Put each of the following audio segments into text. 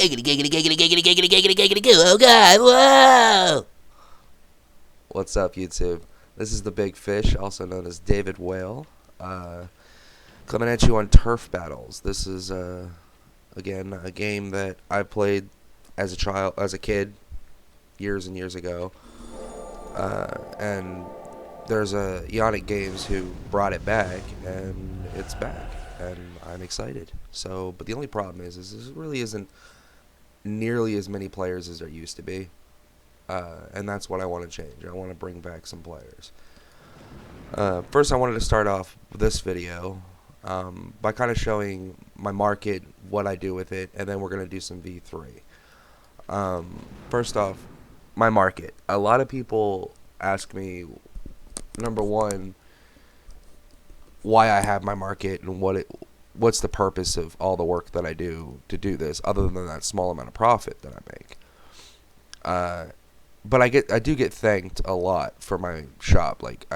Oh God! Whoa! What's up, YouTube? This is the Big Fish, also known as David Whale, coming at you on Turf Battles. This is again a game that I played as a kid, years and years ago, and there's a Ionic Games who brought it back, and it's back, and I'm excited. So, but the only problem is this really isn't nearly as many players as there used to be. And that's what I want to change. I want to bring back some players. First, I wanted to start off this video by kind of showing my market, what I do with it, and then we're going to do some V3. First off, my market. A lot of people ask me, number one, why I have my market and what's the purpose of all the work that I do to do this, other than that small amount of profit that I make. But I do get thanked a lot for my shop. Like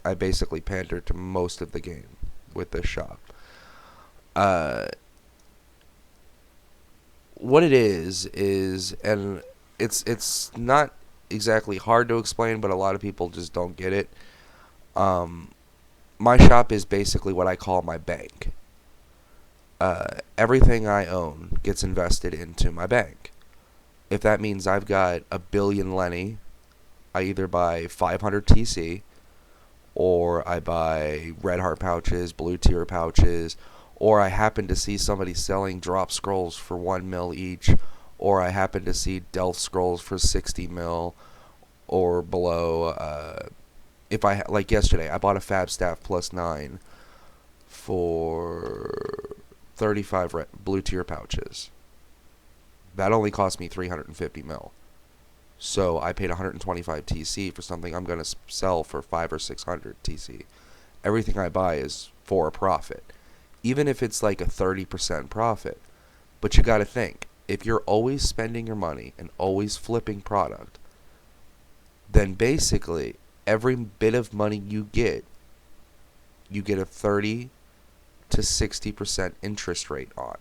I basically pander to most of the game with this shop. What it is, and it's not exactly hard to explain, but a lot of people just don't get it. My shop is basically what I call my bank. Everything I own gets invested into my bank. If that means I've got a billion Lenny, I either buy 500 TC, or I buy Red Heart pouches, Blue Tier pouches, or I happen to see somebody selling drop scrolls for 1 mil each, or I happen to see Delph scrolls for 60 mil or below. Like yesterday, I bought a Fab Staff plus 9 for 35 Blue Tier pouches. That only cost me 350 mil. So I paid 125 TC for something I'm going to sell for 500 or 600 TC. Everything I buy is for a profit. Even if it's like a 30% profit. But you got to think, if you're always spending your money and always flipping product, then basically every bit of money you get a 30 to 60% interest rate on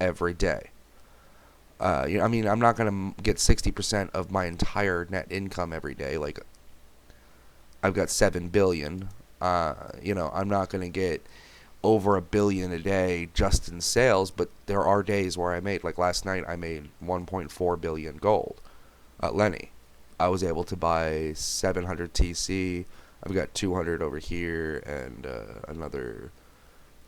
every day. I'm not going to get 60% of my entire net income every day. Like, I've got 7 billion. I'm not going to get over $1 billion a day just in sales, but there are days where I made, like last night, I made 1.4 billion gold at Lenny. I was able to buy 700 TC. I've got 200 over here and another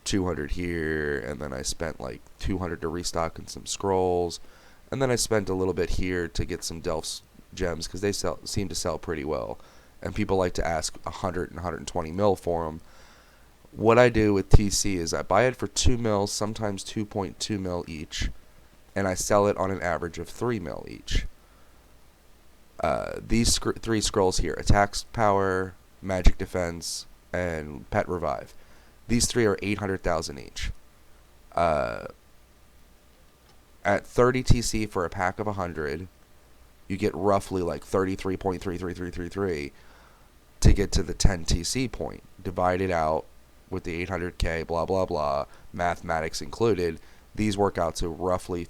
200 here, and then I spent like 200 to restock in some scrolls. And then I spent a little bit here to get some Delph gems because they seem to sell pretty well. And people like to ask 100 and 120 mil for them. What I do with TC is I buy it for 2 mil, sometimes 2.2 mil each. And I sell it on an average of 3 mil each. These 3 scrolls here, Attack Power, Magic Defense, and Pet Revive. These 3 are 800,000 each. At 30 TC for a pack of 100, you get roughly like 33.33333 to get to the 10 TC point. Divide it out with the 800k, blah, blah, blah, mathematics included. These work out to roughly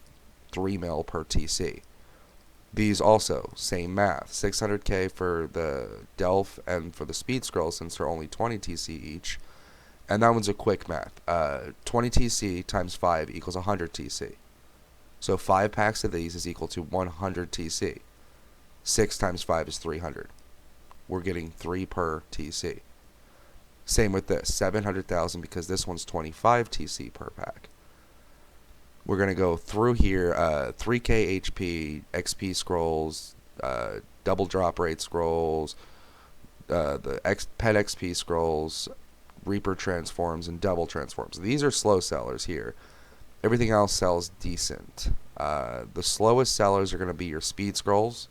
3 mil per TC. These also, same math, 600k for the Delph and for the Speed Scroll since they're only 20 TC each. And that one's a quick math. 20 TC times 5 equals 100 TC. So 5 packs of these is equal to 100 TC. 6 times 5 is 300. We're getting 3 per TC. Same with this, 700,000 because this one's 25 TC per pack. We're going to go through here, 3k HP, XP scrolls, double drop rate scrolls, the pet XP scrolls, Reaper transforms, and double transforms. These are slow sellers here. Everything else sells decent. The slowest sellers are going to be your speed scrolls.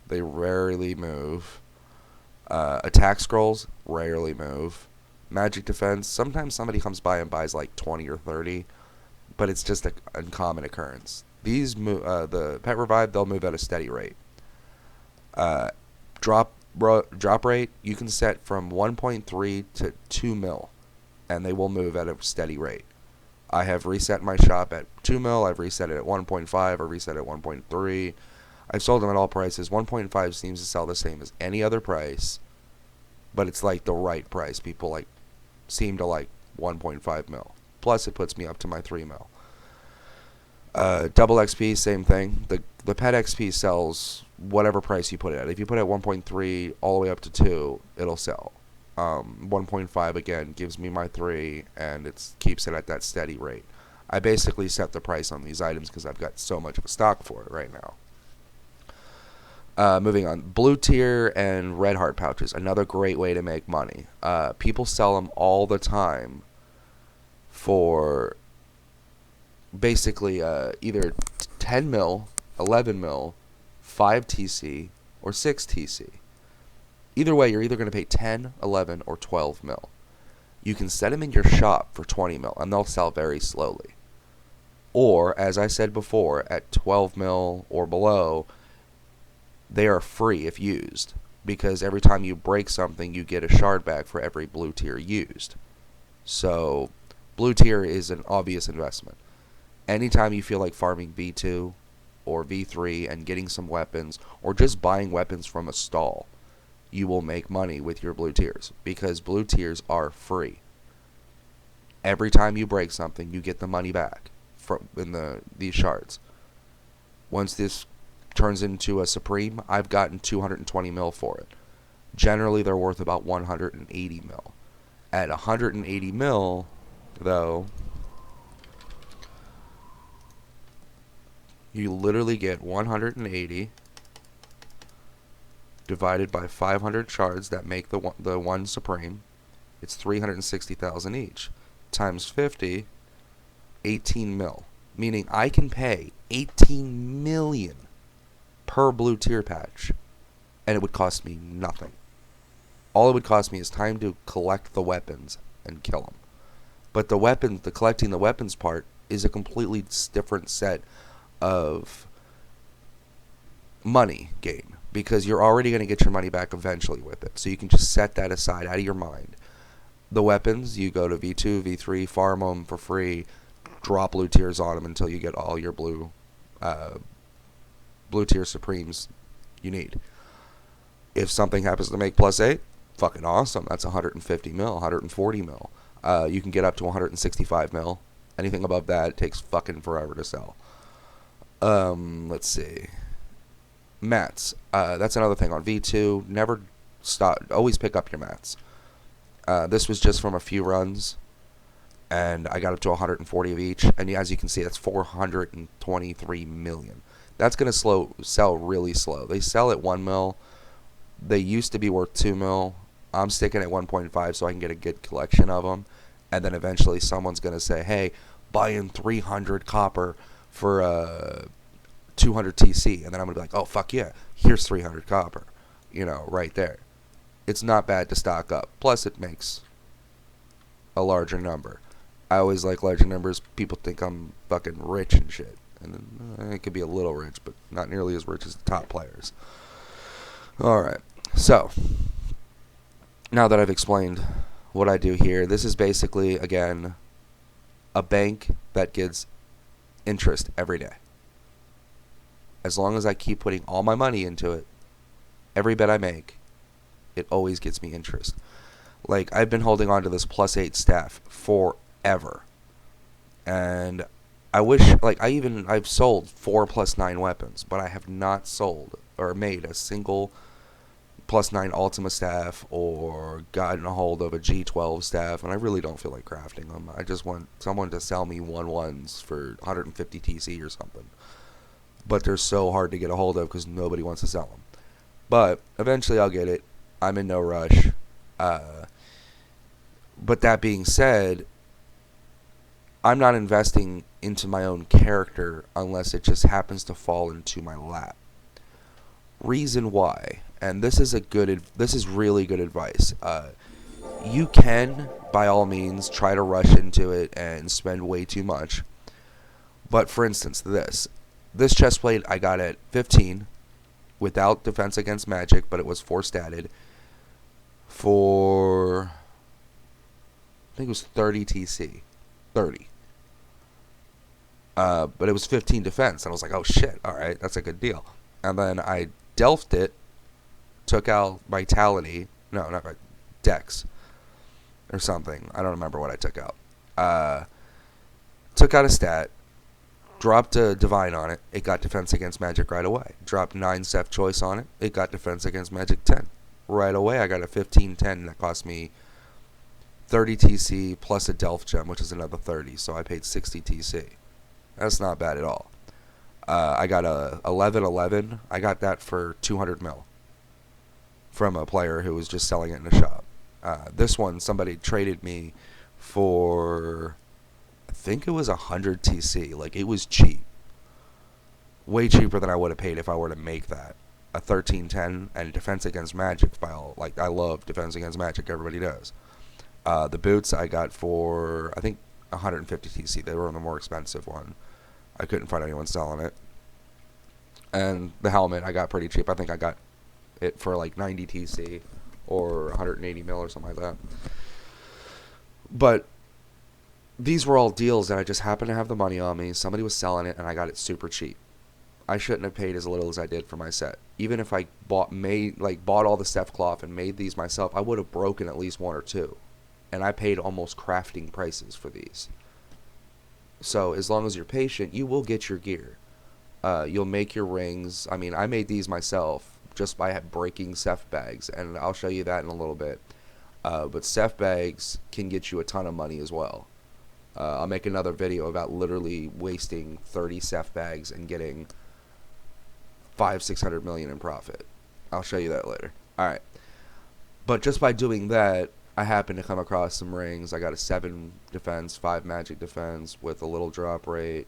They rarely move. Attack scrolls rarely move. Magic defense, sometimes somebody comes by and buys like 20 or 30, but it's just an uncommon occurrence. These the Pet Revive, they'll move at a steady rate. Drop rate, you can set from 1.3 to 2 mil, and they will move at a steady rate. I have reset my shop at 2 mil. I've reset it at 1.5. I reset it at 1.3. I've sold them at all prices. 1.5 seems to sell the same as any other price, but it's like the right price. People like seem to like 1.5 mil. Plus, it puts me up to my 3 mil. Double XP, same thing. The pet XP sells whatever price you put it at. If you put it at 1.3 all the way up to 2, it'll sell. 1.5 again gives me my 3, and it keeps it at that steady rate. I basically set the price on these items because I've got so much of a stock for it right now. Moving on, blue tier and red heart pouches, another great way to make money. People sell them all the time for basically either 10 mil, 11 mil, 5 TC, or 6 TC. Either way, you're either going to pay 10, 11, or 12 mil. You can set them in your shop for 20 mil, and they'll sell very slowly. Or, as I said before, at 12 mil or below, they are free if used, because every time you break something, you get a shard back for every blue tier used. So, blue tier is an obvious investment. Anytime you feel like farming V2 or V3 and getting some weapons, or just buying weapons from a stall, you will make money with your blue tiers, because blue tiers are free. Every time you break something, you get the money back from these shards. Once this turns into a supreme, I've gotten 220 mil for it. Generally, they're worth about 180 mil. At 180 mil, though, you literally get 180 divided by 500 shards that make the one supreme. It's 360,000 each. Times 50, 18 mil. Meaning I can pay 18 million per blue tier patch, and it would cost me nothing. All it would cost me is time to collect the weapons and kill them. But the collecting the weapons part is a completely different set of money game, because you're already going to get your money back eventually with it. So you can just set that aside out of your mind. The weapons, you go to V2, V3, farm them for free, drop blue tiers on them until you get all your blue tier supremes you need. If something happens to make +8, fucking awesome. That's 150 mil, 140 mil. You can get up to 165 mil. Anything above that, it takes fucking forever to sell. Let's see. Mats. That's another thing on V2. Never stop. Always pick up your mats. This was just from a few runs, and I got up to 140 of each. And as you can see, that's 423 million. That's going to sell really slow. They sell at 1 mil. They used to be worth 2 mil. I'm sticking at 1.5 so I can get a good collection of them. And then eventually someone's going to say, hey, buy in 300 copper for 200 TC. And then I'm going to be like, oh, fuck yeah, here's 300 copper. Right there. It's not bad to stock up. Plus, it makes a larger number. I always like larger numbers. People think I'm fucking rich and shit. And it could be a little rich, but not nearly as rich as the top players. Alright, so now that I've explained what I do here, this is basically, again, a bank that gives interest every day. As long as I keep putting all my money into it, every bet I make, it always gets me interest. Like, I've been holding on to this +8 staff forever. And I wish, like, I've sold 4 +9 weapons, but I have not sold or made a single +9 Ultima staff or gotten a hold of a G12 staff, and I really don't feel like crafting them. I just want someone to sell me 1-1s for 150 TC or something. But they're so hard to get a hold of because nobody wants to sell them. But eventually I'll get it. I'm in no rush. But that being said, I'm not investing into my own character unless it just happens to fall into my lap. Reason why, and this is really good advice. You can, by all means, try to rush into it and spend way too much. But for instance, this chestplate I got at 15 without defense against magic, but it was 4-statted for, I think it was 30 TC. 30. But it was 15 defense, and I was like, oh shit, all right, that's a good deal. And then I delphed it, took out Vitality, no, not Dex or something. I don't remember what I took out. Took out a stat, dropped a Divine on it. It got defense against Magic right away. Dropped 9 Seth Choice on it. It got defense against Magic 10. Right away, I got a 15-10 that cost me 30 TC plus a Delph gem, which is another 30. So I paid 60 TC. That's not bad at all. I got a 11-11. I got that for 200 mil from a player who was just selling it in a shop. This one, somebody traded me for, I think it was 100 TC. Like, it was cheap. Way cheaper than I would have paid if I were to make that. A 13-10 and defense against Magic file. Like, I love defense against Magic. Everybody does. The boots I got for, I think, 150 TC. They were the more expensive one. I couldn't find anyone selling it. And the helmet I got pretty cheap. I think I got it for like 90 TC or 180 mil or something like that. But these were all deals that I just happened to have the money on me. Somebody was selling it and I got it super cheap. I shouldn't have paid as little as I did for my set. Even if I bought all the Steph cloth and made these myself, I would have broken at least one or two. And I paid almost crafting prices for these. So as long as you're patient, you will get your gear. You'll make your rings. I mean, I made these myself just by breaking Ceph bags, and I'll show you that in a little bit. But Ceph bags can get you a ton of money as well. I'll make another video about literally wasting 30 Ceph bags and getting 500-600 million in profit. I'll show you that later. Alright. But just by doing that, I happened to come across some rings. I got a 7 defense, 5 magic defense with a little drop rate.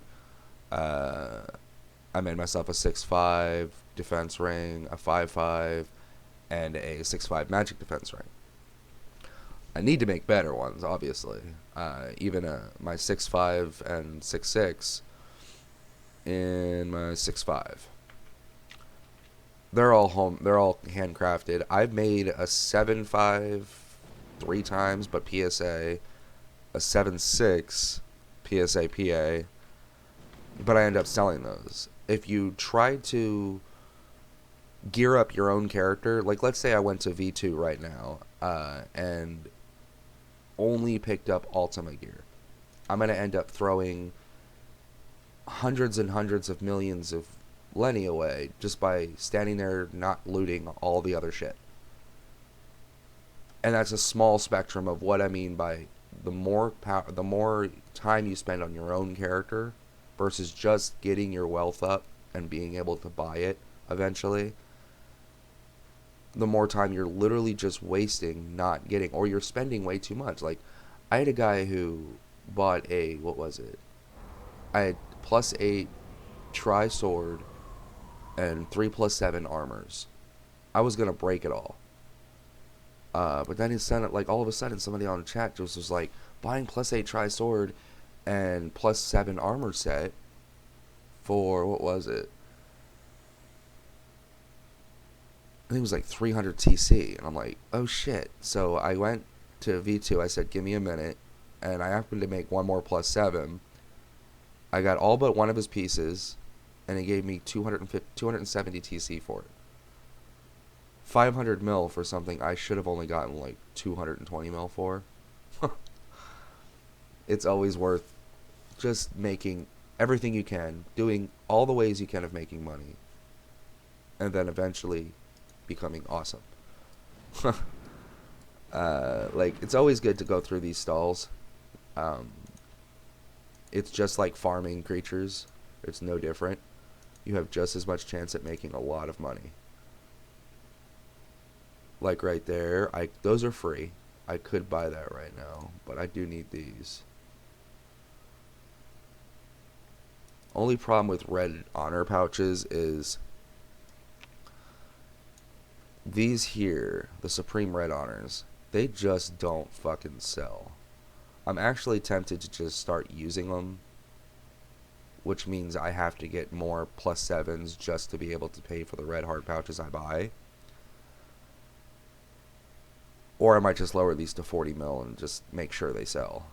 I made myself a 6-5 defense ring, a 5-5, and a 6-5 magic defense ring. I need to make better ones, obviously. Even my 6-5 and 6-6 in my 6-5. They're all handcrafted. I've made a 7-5 3 times, but PSA, a 7-6 PSA PA, but I end up selling those. If you try to gear up your own character, like let's say I went to V2 right now and only picked up Ultima gear, I'm going to end up throwing hundreds and hundreds of millions of Lenny away just by standing there not looting all the other shit. And that's a small spectrum of what I mean by the more time you spend on your own character versus just getting your wealth up and being able to buy it eventually, the more time you're literally just wasting not getting, or you're spending way too much. Like, I had a guy who bought I had +8 tri-sword and 3+7 armors. I was going to break it all. But then all of a sudden somebody on the chat just was like, buying +8 tri-sword and +7 armor set for, what was it? I think it was like 300 TC. And I'm like, oh shit. So I went to V2. I said, give me a minute. And I happened to make one more +7. I got all but one of his pieces. And he gave me 270 TC for it. 500 mil for something I should have only gotten like 220 mil for. It's always worth just making everything you can, doing all the ways you can of making money, and then eventually becoming awesome. Like, it's always good to go through these stalls. It's just like farming creatures. It's no different. You have just as much chance at making a lot of money. Like right there, those are free. I could buy that right now, but I do need these. Only problem with red honor pouches is these here, the Supreme Red Honors, they just don't fucking sell. I'm actually tempted to just start using them, which means I have to get more +7s just to be able to pay for the red hard pouches I buy. Or I might just lower these to 40 mil and just make sure they sell.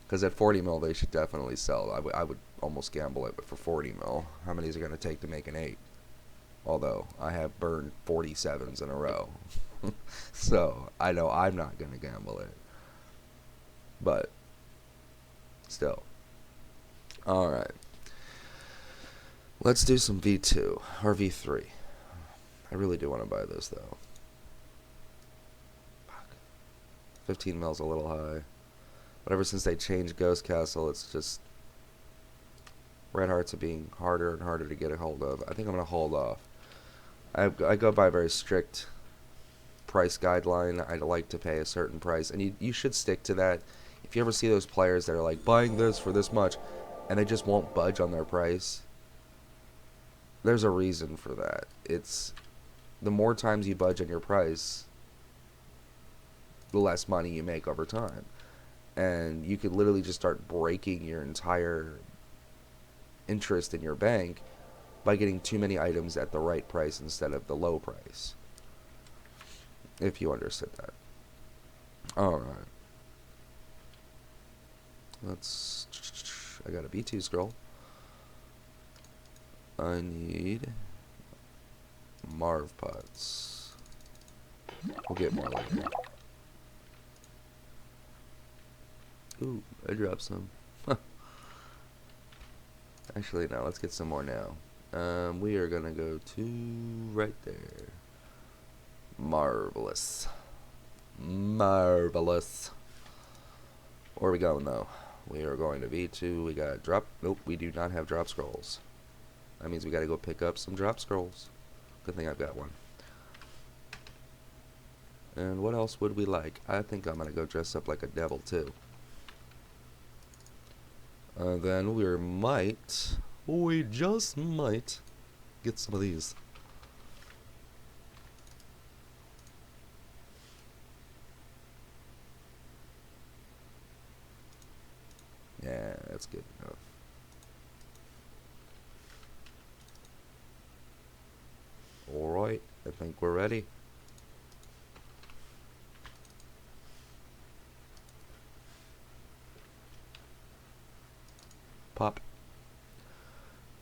Because at 40 mil, they should definitely sell. I would almost gamble it, but for 40 mil, how many is it going to take to make an 8? Although, I have burned 47s in a row. So, I know I'm not going to gamble it. But, still. Alright. Let's do some V2, or V3. I really do want to buy this, though. 15 mil's a little high. But ever since they changed Ghost Castle, it's just... Red Hearts are being harder and harder to get a hold of. I think I'm going to hold off. I go by a very strict price guideline. I like to pay a certain price. And you should stick to that. If you ever see those players that are like, buying this for this much, and they just won't budge on their price, there's a reason for that. It's... The more times you budge on your price, the less money you make over time. And you could literally just start breaking your entire interest in your bank by getting too many items at the right price instead of the low price. If you understood that. Alright. I got a B2 scroll. I need Marv pots. We'll get more later. Ooh, I dropped some. Actually, no, let's get some more now. We are gonna go to right there. Marvelous. Marvelous. Where are we going, though? We are going to V2. We got drop. Nope, we do not have drop scrolls. That means we gotta go pick up some drop scrolls. Good thing I've got one. And what else would we like? I think I'm gonna go dress up like a devil, too. Then we just might get some of these. Yeah, that's good enough. Alright, I think we're ready. Pop.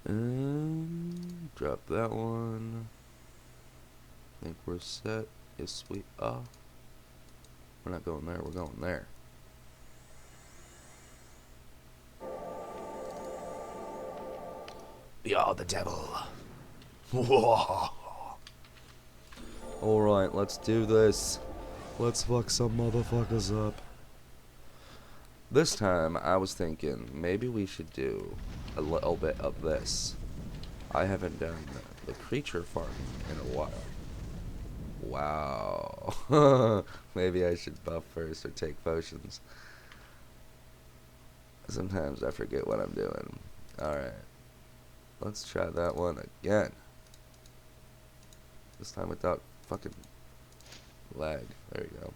And drop that one. I think we're set. Yes, we are. We're not going there, we're going there. We are the devil. Alright, let's do this. Let's fuck some motherfuckers up. This time, I was thinking, maybe we should do a little bit of this. I haven't done the creature farming in a while. Wow. Maybe I should buff first or take potions. Sometimes I forget what I'm doing. Alright. Let's try that one again. This time without fucking lag. There you go.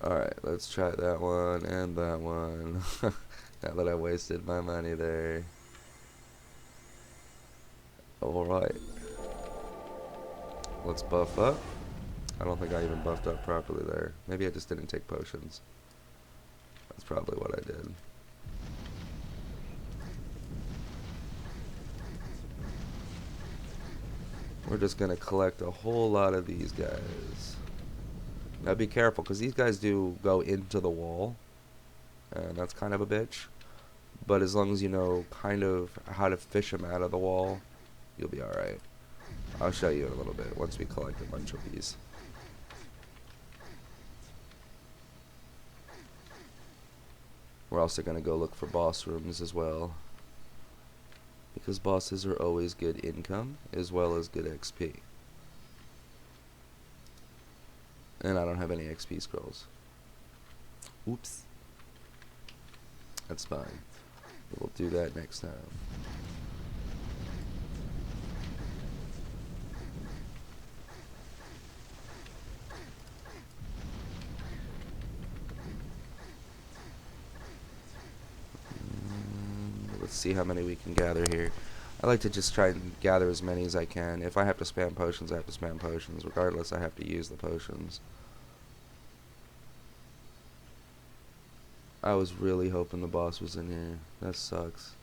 Alright, let's try that one and that one. Now that I wasted my money there. Alright. Let's buff up. I don't think I even buffed up properly there. Maybe I just didn't take potions. That's probably what I did. We're just going to collect a whole lot of these guys. Now be careful, because these guys do go into the wall. And that's kind of a bitch. But as long as you know kind of how to fish them out of the wall, you'll be alright. I'll show you in a little bit once we collect a bunch of these. We're also going to go look for boss rooms as well. Because bosses are always good income, as well as good XP. And I don't have any XP scrolls. Oops. That's fine. We'll do that next time. Let's see how many we can gather here. I like to just try and gather as many as I can. If I have to spam potions, I have to spam potions. Regardless, I have to use the potions. I was really hoping the boss was in here. That sucks.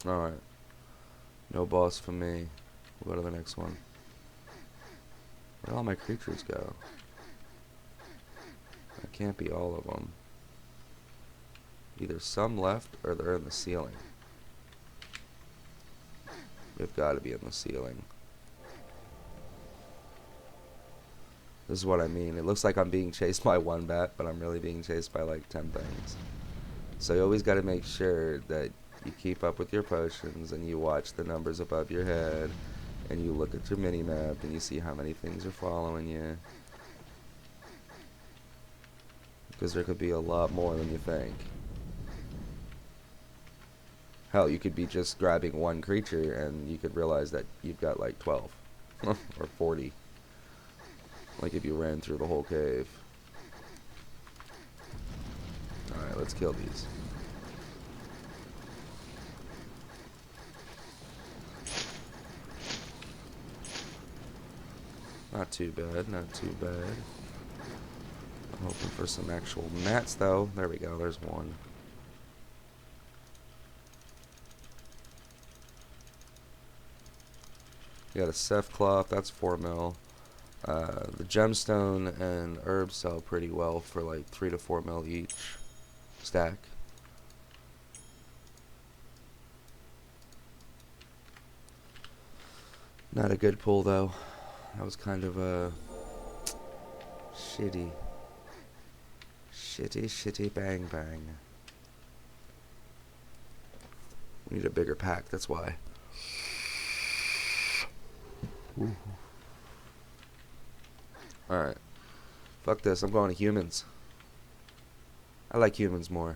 Alright. No boss for me. We'll go to the next one. Where'd all my creatures go? That can't be all of them. Either some left or they're in the ceiling. They've got to be in the ceiling. This is what I mean. It looks like I'm being chased by one bat, but I'm really being chased by like 10 things. So you always got to make sure that you keep up with your potions and you watch the numbers above your head and you look at your mini-map and you see how many things are following you. Because there could be a lot more than you think. Hell, you could be just grabbing one creature and you could realize that you've got like 12 or 40. Like if you ran through the whole cave. Alright, let's kill these. Not too bad, not too bad. I'm hoping for some actual mats though. There we go, there's one. You got a Ceph cloth, that's 4 mil. The gemstone and herbs sell pretty well for like 3 to 4 mil each stack. Not a good pull though. That was kind of a shitty bang bang. We need a bigger pack, that's why. Alright. Fuck this, I'm going to humans. I like humans more.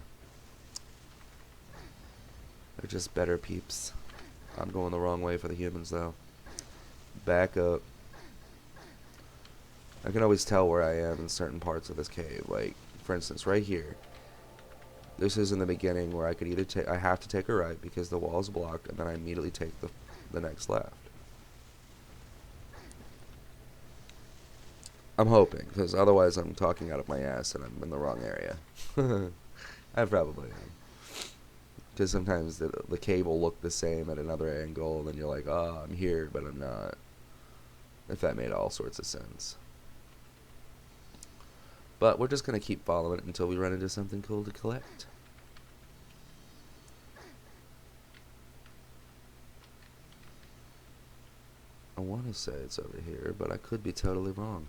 They're just better peeps. I'm going the wrong way for the humans though. Back up. I can always tell where I am in certain parts of this cave. Like, for instance, right here. This is in the beginning where I could either take, I have to take a right because the wall is blocked, and then I immediately take the next left. I'm hoping, because otherwise I'm talking out of my ass and I'm in the wrong area. I probably am. Because sometimes the cave will look the same at another angle, and then you're like, oh, I'm here, but I'm not. If that made all sorts of sense. But we're just going to keep following it until we run into something cool to collect. I want to say it's over here, but I could be totally wrong.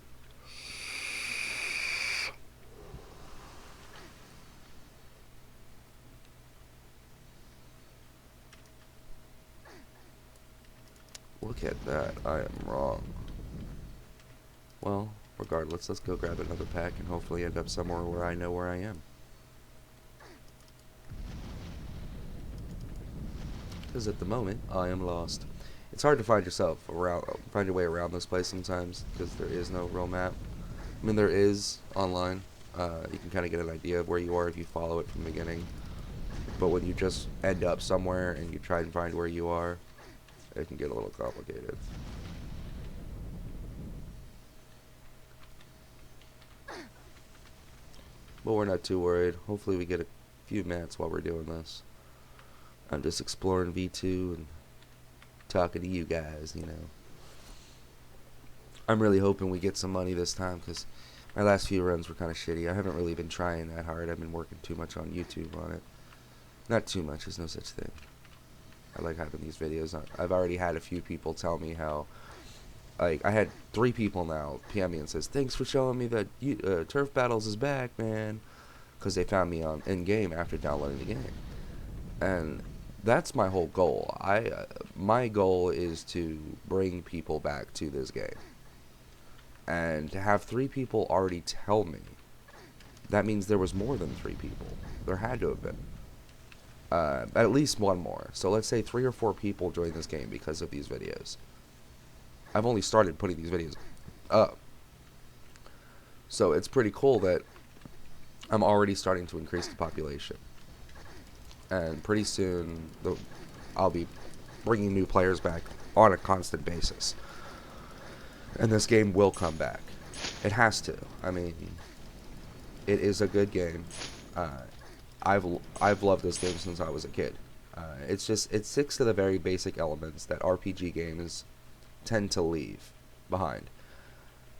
Look at that. I am wrong. Well, regardless, let's go grab another pack and hopefully end up somewhere where I know where I am. Because at the moment, I am lost. It's hard to find your way around this place sometimes because there is no real map. I mean, there is online. You can kind of get an idea of where you are if you follow it from the beginning. But when you just end up somewhere and you try and find where you are, it can get a little complicated. But we're not too worried. Hopefully we get a few mats while we're doing this. I'm just exploring V2 and talking to you guys, you know. I'm really hoping we get some money this time because my last few runs were kind of shitty. I haven't really been trying that hard. I've been working too much on YouTube on it. Not too much, there's no such thing. I like having these videos on. I've already had a few people tell me how, like, I had 3 people now PM me and says, thanks for showing me that Turf Battles is back, man. Because they found me on in-game after downloading the game. And that's my whole goal. My goal is to bring people back to this game. And to have 3 people already tell me, that means there was more than 3 people. There had to have been. At least one more. So let's say 3 or 4 people joined this game because of these videos. I've only started putting these videos up. So it's pretty cool that I'm already starting to increase the population. And pretty soon, I'll be bringing new players back on a constant basis. And this game will come back. It has to. I mean, it is a good game. Uh, I've loved this game since I was a kid. It's just it sticks to the very basic elements that RPG games tend to leave behind.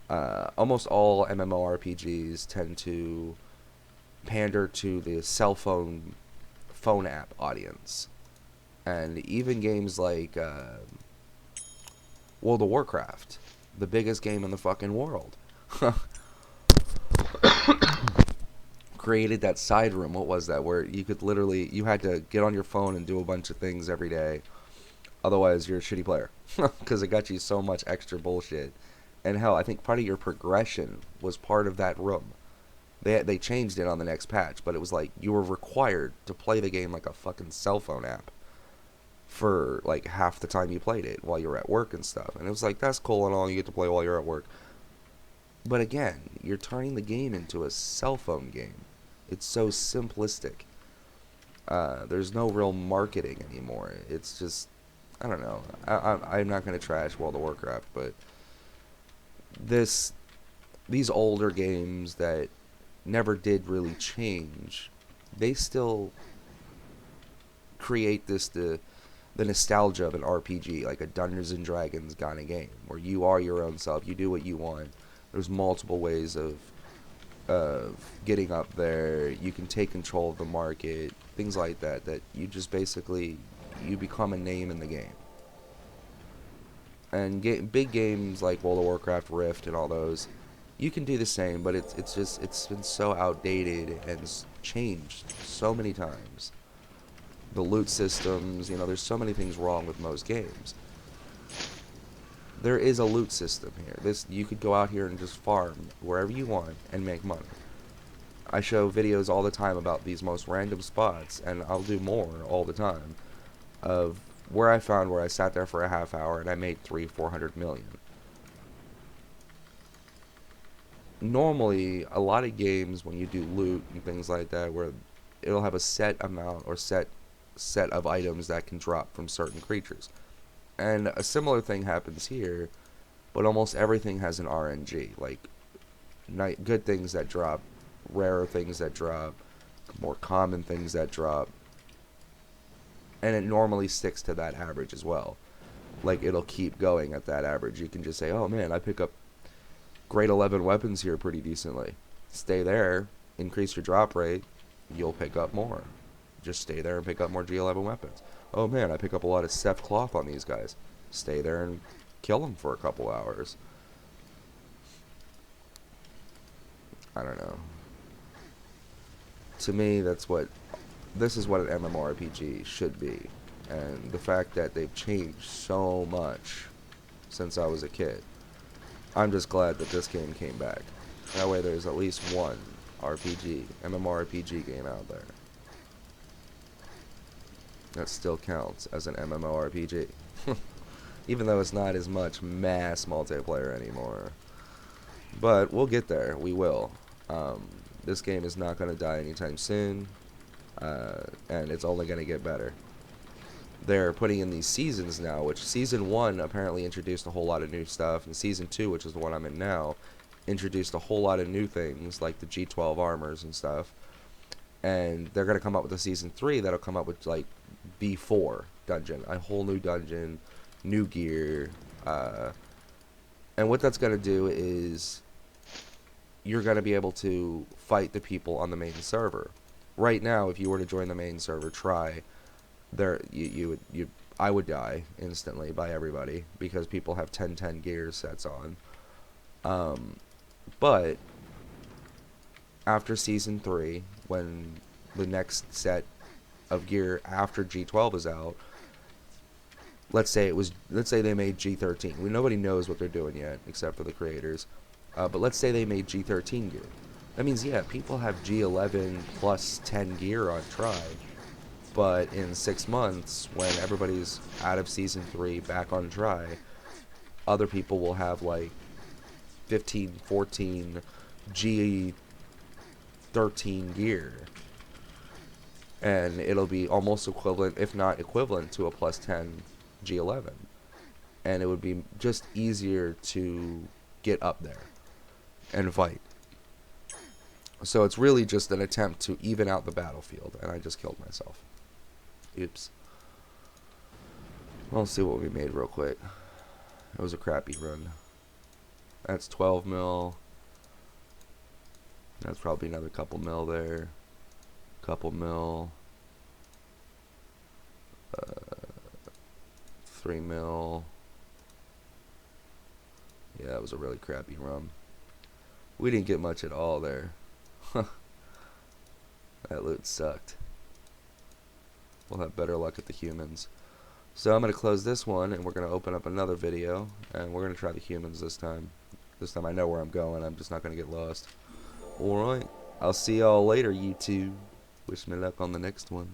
Almost all MMORPGs tend to pander to the cell phone app audience, and even games like World of Warcraft, the biggest game in the fucking world, created that side room. What was that? Where you could literally you had to get on your phone and do a bunch of things every day. Otherwise, you're a shitty player because it got you so much extra bullshit. And hell, I think part of your progression was part of that room. They changed it on the next patch, but it was like you were required to play the game like a fucking cell phone app for like half the time you played it while you were at work and stuff. And it was like, that's cool and all, you get to play while you're at work. But again, you're turning the game into a cell phone game. It's so simplistic. There's no real marketing anymore. It's just, I don't know. I'm not going to trash World of Warcraft, but these older games that never did really change, they still create the nostalgia of an RPG, like a Dungeons and Dragons kind of game, where you are your own self, you do what you want. There's multiple ways of getting up there. You can take control of the market, things like that. That you just basically you become a name in the game. And big games like World of Warcraft, Rift, and all those, you can do the same, but it's been so outdated and changed so many times. The loot systems, there's so many things wrong with most games. There is a loot system here. You could go out here and just farm wherever you want and make money. I show videos all the time about these most random spots, and I'll do more all the time, of where I found where I sat there for a half hour and I made 300-400 million. Normally, a lot of games, when you do loot and things like that, where it'll have a set amount or set of items that can drop from certain creatures. And a similar thing happens here, but almost everything has an RNG, like good things that drop, rarer things that drop, more common things that drop, and it normally sticks to that average as well. Like, it'll keep going at that average. You can just say, oh man, I pick up grade 11 weapons here pretty decently. Stay there, increase your drop rate, you'll pick up more. Just stay there and pick up more G11 weapons. Oh man, I pick up a lot of Seth cloth on these guys. Stay there and kill them for a couple hours. I don't know. To me, this is what an MMORPG should be. And the fact that they've changed so much since I was a kid, I'm just glad that this game came back. That way there's at least one MMORPG game out there that still counts as an MMORPG. Even though it's not as much mass multiplayer anymore. But we'll get there. We will. This game is not going to die anytime soon. And it's only going to get better. They're putting in these seasons now, which Season 1 apparently introduced a whole lot of new stuff. And Season 2, which is the one I'm in now, introduced a whole lot of new things, like the G12 armors and stuff. And they're going to come up with a Season 3 that'll come up with, like, B4 dungeon. A whole new dungeon, new gear. And what that's going to do is you're going to be able to fight the people on the main server. Right now, if you were to join the main server, I would die instantly by everybody because people have 10-10 gear sets on. But after Season 3, when the next set of gear after G12 is out, let's say they made G13. Nobody knows what they're doing yet, except for the creators. But let's say they made G13 gear. That means, yeah, people have G11 plus 10 gear on Try. But in 6 months, when everybody's out of Season 3, back on Try, other people will have, like, 15, 14 G13 gear. And it'll be almost equivalent, if not equivalent, to a plus 10 G11. and it would be just easier to get up there and fight. So it's really just an attempt to even out the battlefield, and I just killed myself. Oops. I'll see what we made real quick. It was a crappy run. That's 12 mil. That's probably another couple mil there. Couple mil. 3 mil. Yeah, that was a really crappy run. We didn't get much at all there. That loot sucked. We'll have better luck at the humans. So I'm going to close this one, and we're going to open up another video, and we're going to try the humans this time. This time I know where I'm going. I'm just not going to get lost. Alright. I'll see y'all later, YouTube. Wish me luck on the next one.